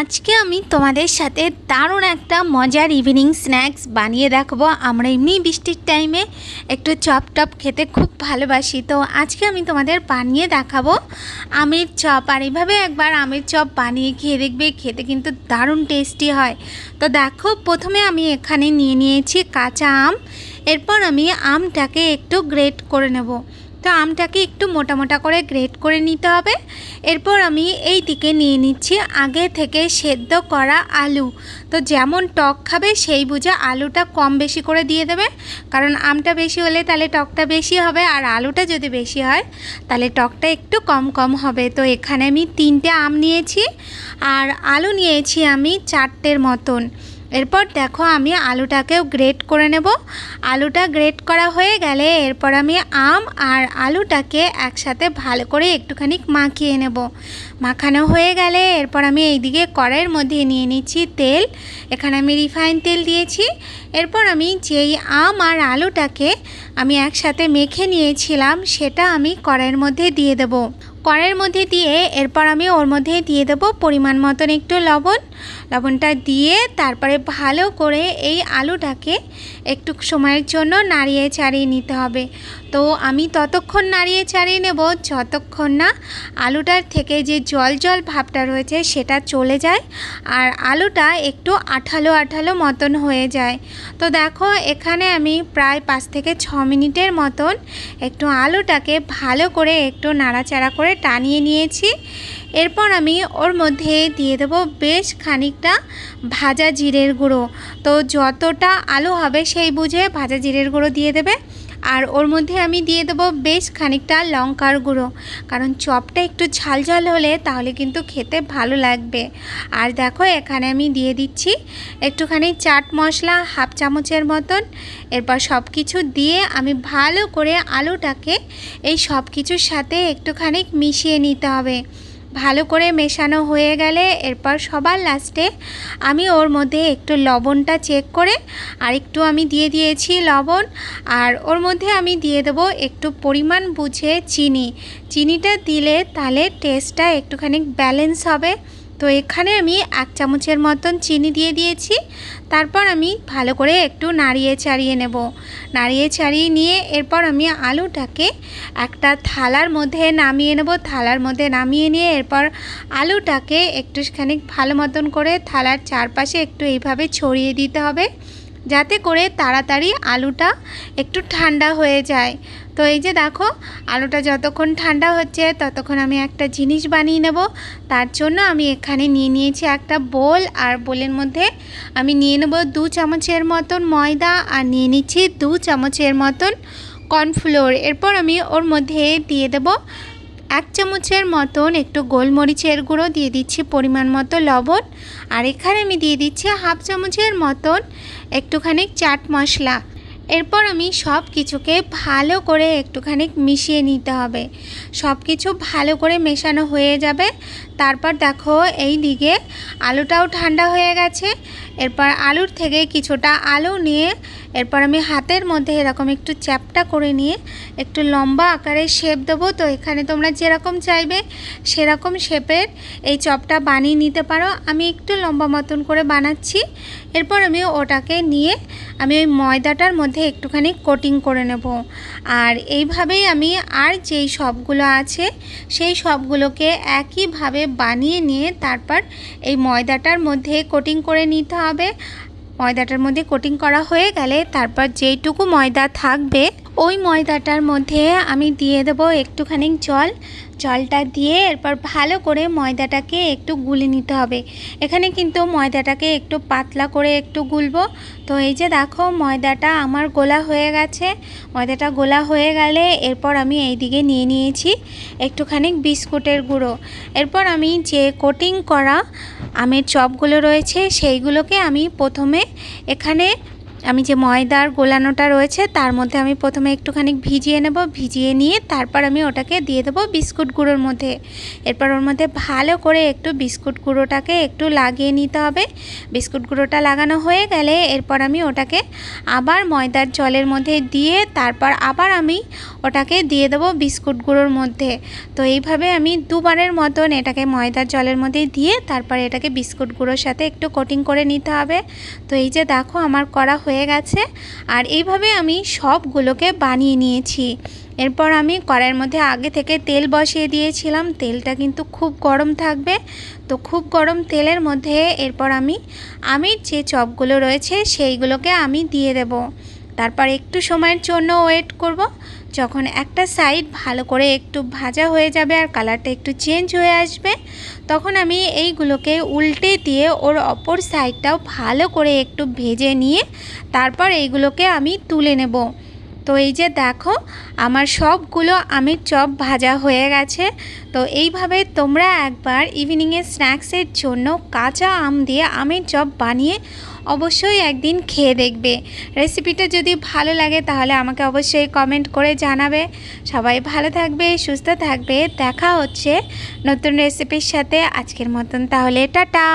আজকে আমি তোমাদের সাথে দারুণ একটা মজার ইভিনিং স্ন্যাক্স বানিয়ে রাখবো। আমরা এমনি বৃষ্টির টাইমে একটু চপ টপ খেতে খুব ভালোবাসি, তো আজকে আমি তোমাদের বানিয়ে দেখাবো আমের চপ। আর এইভাবে একবার আমের চপ বানিয়ে খেয়ে দেখবে, খেতে কিন্তু দারুণ টেস্টি হয়। তো দেখো, প্রথমে আমি এখানে নিয়ে নিয়েছি কাঁচা আম। এরপর আমি আমটাকে একটু গ্রেট করে নেব। তো আমটাকে একটু মোটা মোটা করে গ্রেট করে নিতে হবে। এরপর আমি এই দিকে নিয়ে নিচ্ছি আগে থেকে সেদ্ধ করা আলু। তো যেমন টক খাবে সেই বুঝে আলুটা কম বেশি করে দিয়ে দেবে, কারণ আমটা বেশি হলে তাহলে টকটা বেশি হবে, আর আলুটা যদি বেশি হয় তাহলে টকটা একটু কম কম হবে। তো এখানে আমি 3টে আম নিয়েছি আর আলু নিয়েছি আমি 4টের মতন। এরপর দেখো, আমি আলুটাকেও গ্রেট করে নেব। আলুটা গ্রেট করা হয়ে গেলে এরপর আমি আম আর আলুটাকে একসাথে ভালো করে একটুখানি মাখিয়ে নেব। মাখানো হয়ে গেলে এরপর আমি এইদিকে কড়াইয়ের মধ্যে নিয়ে নিচ্ছি তেল। এখানে আমি রিফাইন তেল দিয়েছি। এরপর আমি যেই আম আর আলুটাকে আমি একসাথে মেখে নিয়েছিলাম সেটা আমি কড়াইয়ের মধ্যে দিয়ে দেব। কড়াইয়ের মধ্যে দিয়ে এরপর আমি ওর মধ্যে দিয়ে দেবো পরিমাণ মতন একটু লবণ। লবণটা দিয়ে তারপরে ভালো করে এই আলুটাকে একটু সময়ের জন্য নাড়িয়ে চাড়িয়ে নিতে হবে। তো আমি ততক্ষণ নাড়িয়ে চাড়িয়ে নেব যতক্ষণ না আলুটার থেকে যে জল জল ভাবটা রয়েছে সেটা চলে যায় আর আলুটা একটু আঠালো আঠালো মতন হয়ে যায়। তো দেখো, এখানে আমি প্রায় 5 থেকে 6 মিনিটের মতন একটু আলুটাকে ভালো করে একটু নাড়াচাড়া করে টানিয়ে নিয়েছি। এরপর আমি ওর মধ্যে দিয়ে দেবো বেশ খানিকটা ভাজা জিরের গুঁড়ো। তো যতটা আলু হবে সেই বুঝে ভাজা জিরের গুঁড়ো দিয়ে দেবে। আর ওর মধ্যে আমি দিয়ে দেবো বেশ খানিকটা লঙ্কার গুঁড়ো, কারণ চপটা একটু ঝাল ঝাল হলে তাহলে কিন্তু খেতে ভালো লাগবে। আর দেখো, এখানে আমি দিয়ে দিচ্ছি একটুখানি চাট মশলা 1/2 চামচের মতন। এরপর সব কিছু দিয়ে আমি ভালো করে আলুটাকে এই সব কিছুর সাথে একটুখানি মিশিয়ে নিতে হবে। ভালো করে মেশানো হয়ে গেলে এরপর সবার লাস্টে আমি ওর মধ্যে একটু লবণটা চেক করে আর একটু আমি দিয়ে দিয়েছি লবণ। আর ওর মধ্যে আমি দিয়ে দেবো একটু পরিমাণ বুঝে চিনি। চিনিটা দিলে তাহলে টেস্টটা একটুখানি ব্যালেন্স হবে। তো এখানে আমি 1 চামচের মতন চিনি দিয়ে দিয়েছি। তারপর আমি ভালো করে একটু নাড়িয়ে চাড়িয়ে নেব। নাড়িয়ে চাড়িয়ে নিয়ে এরপর আমি আলুটাকে একটা থালার মধ্যে নামিয়ে নেব। থালার মধ্যে নামিয়ে নিয়ে এরপর আলুটাকে একটুখানি ভালো মতন করে থালার চারপাশে একটু এইভাবে ছড়িয়ে দিতে হবে, যাতে করে তাড়াতাড়ি আলুটা একটু ঠান্ডা হয়ে যায়। তো এই যে দেখো, আলুটা যতক্ষণ ঠান্ডা হচ্ছে ততক্ষণ আমি একটা জিনিস বানিয়ে নেব। তার জন্য আমি এখানে নিয়ে নিয়েছি একটা বোল, আর বোলের মধ্যে আমি নিয়ে নেব 2 চামচের মতন ময়দা আর নিয়ে নিচ্ছি 2 চামচের মতন কর্নফ্লোর। এরপর আমি ওর মধ্যে দিয়ে দেব 1 চামচের মতন একটু গোলমরিচের গুঁড়ো, দিয়ে দিচ্ছি পরিমাণ মতো লবণ, আর এখানে আমি দিয়ে দিচ্ছি 1/2 চামচের মতন একটুখানি চাট মশলা। এরপর আমি সব কিছুকে ভালো করে একটুখানি মিশিয়ে নিতে হবে। সব কিছু ভালো করে মেশানো হয়ে যাবে। তারপর দেখো, এই দিকে আলুটাও ঠান্ডা হয়ে গেছে। এরপর আলুর থেকে কিছুটা আলু নিয়ে এরপর আমি হাতের মধ্যে এরকম একটু চ্যাপটা করে নিয়ে একটু লম্বা আকারে শেপ দেবো। তো এখানে তোমরা যেরকম চাইবে সেরকম শেপের এই চপটা বানিয়ে নিতে পারো। আমি একটু লম্বা মতন করে বানাচ্ছি। এরপর আমি ওটাকে নিয়ে আমি ওই ময়দাটার মধ্যে একটুখানি কোটিং করে নেব। আর এইভাবেই আমি আর যেই সবগুলো আছে সেই সবগুলোকে একইভাবে বানিয়ে নিয়ে তারপর এই ময়দাটার মধ্যে কোটিং করে নিতে হবে। ময়দাটার মধ্যে কোটিং করা হয়ে গেলে তারপর যেইটুকু ময়দা থাকবে ওই ময়দাটার মধ্যে আমি দিয়ে দেবো একটুখানি জল। জলটা দিয়ে এরপর ভালো করে ময়দাটাকে একটু গুলে নিতে হবে। এখানে কিন্তু ময়দাটাকে একটু পাতলা করে একটু গুলবো। তো এই যে দেখো, ময়দাটা আমার গোলা হয়ে গেছে। ময়দাটা গোলা হয়ে গেলে এরপর আমি এই দিকে নিয়ে নিয়েছি একটুখানি বিস্কুটের গুঁড়ো। এরপর আমি যে কোটিং করা আমের চপগুলো রয়েছে সেইগুলোকে আমি প্রথমে এখানে আমি যে ময়দার গোলানোটা রয়েছে তার মধ্যে আমি প্রথমে একটুখানি ভিজিয়ে নেব, ভিজিয়ে নিয়ে তারপর আমি ওটাকে দিয়ে দেবো বিস্কুট গুঁড়োর মধ্যে। এরপর ওর মধ্যে ভালো করে একটু বিস্কুট গুঁড়োটাকে একটু লাগিয়ে নিতে হবে। বিস্কুট গুঁড়োটা লাগানো হয়ে গেলে এরপর আমি ওটাকে আবার ময়দার জলের মধ্যে দিয়ে তারপর আবার আমি ওটাকে দিয়ে দেবো বিস্কুট গুঁড়োর মধ্যে। তো এইভাবে আমি দুবারের মতন এটাকে ময়দার জলের মধ্যে দিয়ে তারপর এটাকে বিস্কুট গুঁড়োর সাথে একটু কোটিং করে নিতে হবে। তো এই যে দেখো আমার করা হয়ে গেছে। আর এইভাবে আমি সবগুলোকে বানিয়ে নিয়েছি। এরপর আমি কড়াইয়ের মধ্যে আগে থেকে তেল বসিয়ে দিয়েছিলাম। তেলটা কিন্তু খুব গরম থাকবে। তো খুব গরম তেলের মধ্যে এরপর আমি যে চপগুলো রয়েছে সেইগুলোকে আমি দিয়ে দেব। তারপর একটু সময়ের জন্য ওয়েট করব। যখন একটা সাইড ভালো করে একটু ভাজা হয়ে যাবে আর কালারটা একটু চেঞ্জ হয়ে আসবে, তখন আমি এইগুলোকে উল্টে দিয়ে ওর অপর সাইডটাও ভালো করে একটু ভেজে নিয়ে তারপর এইগুলোকে আমি তুলে নেব। তো এই যে দেখো আমার সবগুলো আমের চপ ভাজা হয়ে গেছে। তো এইভাবে তোমরা একবার ইভিনিংয়ে স্ন্যাক্সের জন্য কাঁচা আম দিয়ে আমের চপ বানিয়ে অবশ্যই একদিন খেয়ে দেখবে। রেসিপিটা যদি ভালো লাগে তাহলে আমাকে অবশ্যই কমেন্ট করে জানাবে। সবাই ভালো থাকবে, সুস্থ থাকবে। দেখা হচ্ছে নতুন রেসিপির সাথে। আজকের মতন তাহলে টাটা।